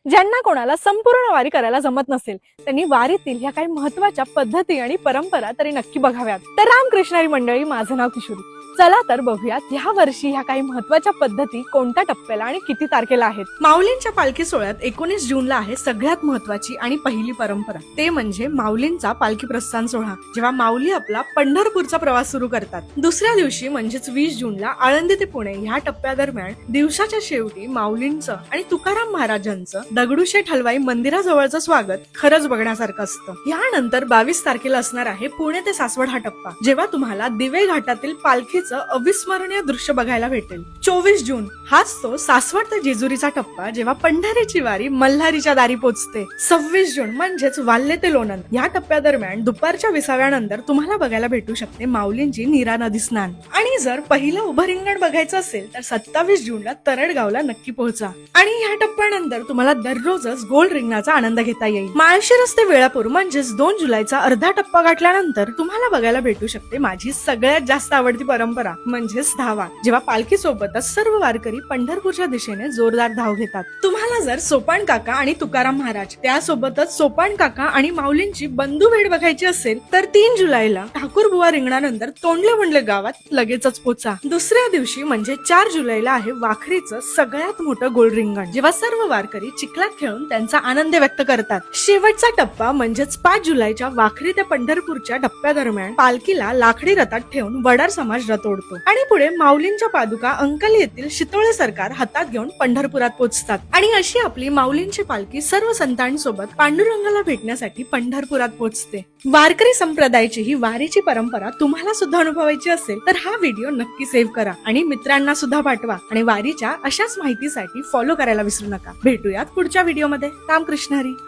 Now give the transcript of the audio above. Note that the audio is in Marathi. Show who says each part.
Speaker 1: ज्यांना कोणाला संपूर्ण वारी करायला जमत नसेल त्यांनी वारीतील ह्या काही महत्वाच्या पद्धती आणि परंपरा तरी नक्की बघाव्यात। तर रामकृष्णारी मंडळी, माझं नाव किशोरी। चला तर बघूयात ह्या वर्षी ह्या काही महत्वाच्या पद्धती कोणत्या टप्प्याला आणि किती तारखेला आहेत। माऊलींच्या पालखी सोहळ्यात 19 जूनला आहे सगळ्यात महत्वाची आणि पहिली परंपरा, ते म्हणजे माऊलींचा पालखी प्रस्थान सोहळा, जेव्हा माऊली आपला पंढरपूरचा प्रवास सुरू करतात। दुसऱ्या दिवशी म्हणजेच 20 जूनला आळंदी ते पुणे ह्या टप्प्यादरम्यान दिवसाच्या शेवटी माऊलींचं आणि तुकाराम महाराजांचं दगडूशेठ हलवाई मंदिराजवळचं स्वागत खरंच बघण्यासारखं असतं। यानंतर 22 तारखेला असणार आहे पुणे ते सासवड हा टप्पा, जेव्हा तुम्हाला दिवे घाटातील पालखीचं अविस्मरणीय दृश्य बघायला भेटेल। 24 जून हाच तो सासवड ते जेजुरीचा टप्पा, जेव्हा पंढरीची वारी मल्हारीच्या दारी पोहोचते। 26 जून म्हणजेच वाल्हे ते लोणंद या टप्प्यादरम्यान दुपारच्या 20व्यानंतर तुम्हाला बघायला भेटू शकते माऊलींची नीरा नदी स्नान। आणि जर पहिलं उभं रिंगण बघायचं असेल तर 27 जूनला तरडगावला नक्की पोहोचा। आणि ह्या टप्प्यानंतर तुम्हाला दररोजच गोल रिंगणाचा आनंद घेता येईल। माळशिरस ते वेळापूर म्हणजेच 2 जुलैचा अर्धा टप्पा गाठल्यानंतर तुम्हाला बघायला भेटू शकते माझी सगळ्यात जास्त आवडती परंपरा म्हणजेच धावा, जेव्हा पालखी सोबतच सर्व वारकरी पंढरपूरच्या दिशेने जोरदार धाव घेतात। तुम्हाला जर सोपान काका आणि तुकाराम महाराज त्यासोबतच सोपान काका आणि माऊलींची बंधू भेट बघायची असेल तर 3 जुलैला ठाकूरबुवा रिंगणानंतर तोंडले म्हणले गावात लगेचच पोचा। दुसऱ्या दिवशी म्हणजे 4 जुलैला आहे वाखरीचं सगळ्यात मोठं गोल रिंगण, जेव्हा सर्व वारकरी चिखलात खेळून त्यांचा आनंद व्यक्त करतात। शेवटचा टप्पा म्हणजेच 5 जुलैच्या वाखरी ते पंढरपूरच्या टप्प्यादरम्यान पालखीला लाकडी रथात ठेवून वडार समाज रथ ओढतो आणि पुढे माऊलींच्या पादुका अंकल येथील शितोळे सरकार हातात घेऊन पंढरपुरात पोहोचतात। आणि अशी आपली माऊलींची पालखी सर्व संतांसोबत पांडुरंगाला भेटण्यासाठी पंढरपुरात पोहोचते। वारकरी संप्रदायाची ही वारीची परंपरा तुम्हाला सुद्धा अनुभवायची असेल तर हा व्हिडिओ नक्की सेव्ह करा आणि मित्रांना सुद्धा पाठवा। आणि वारीच्या अशाच माहितीसाठी फॉलो करायला विसरू नका। भेटूयात पुढच्या व्हिडिओमध्ये। रामकृष्ण हरी।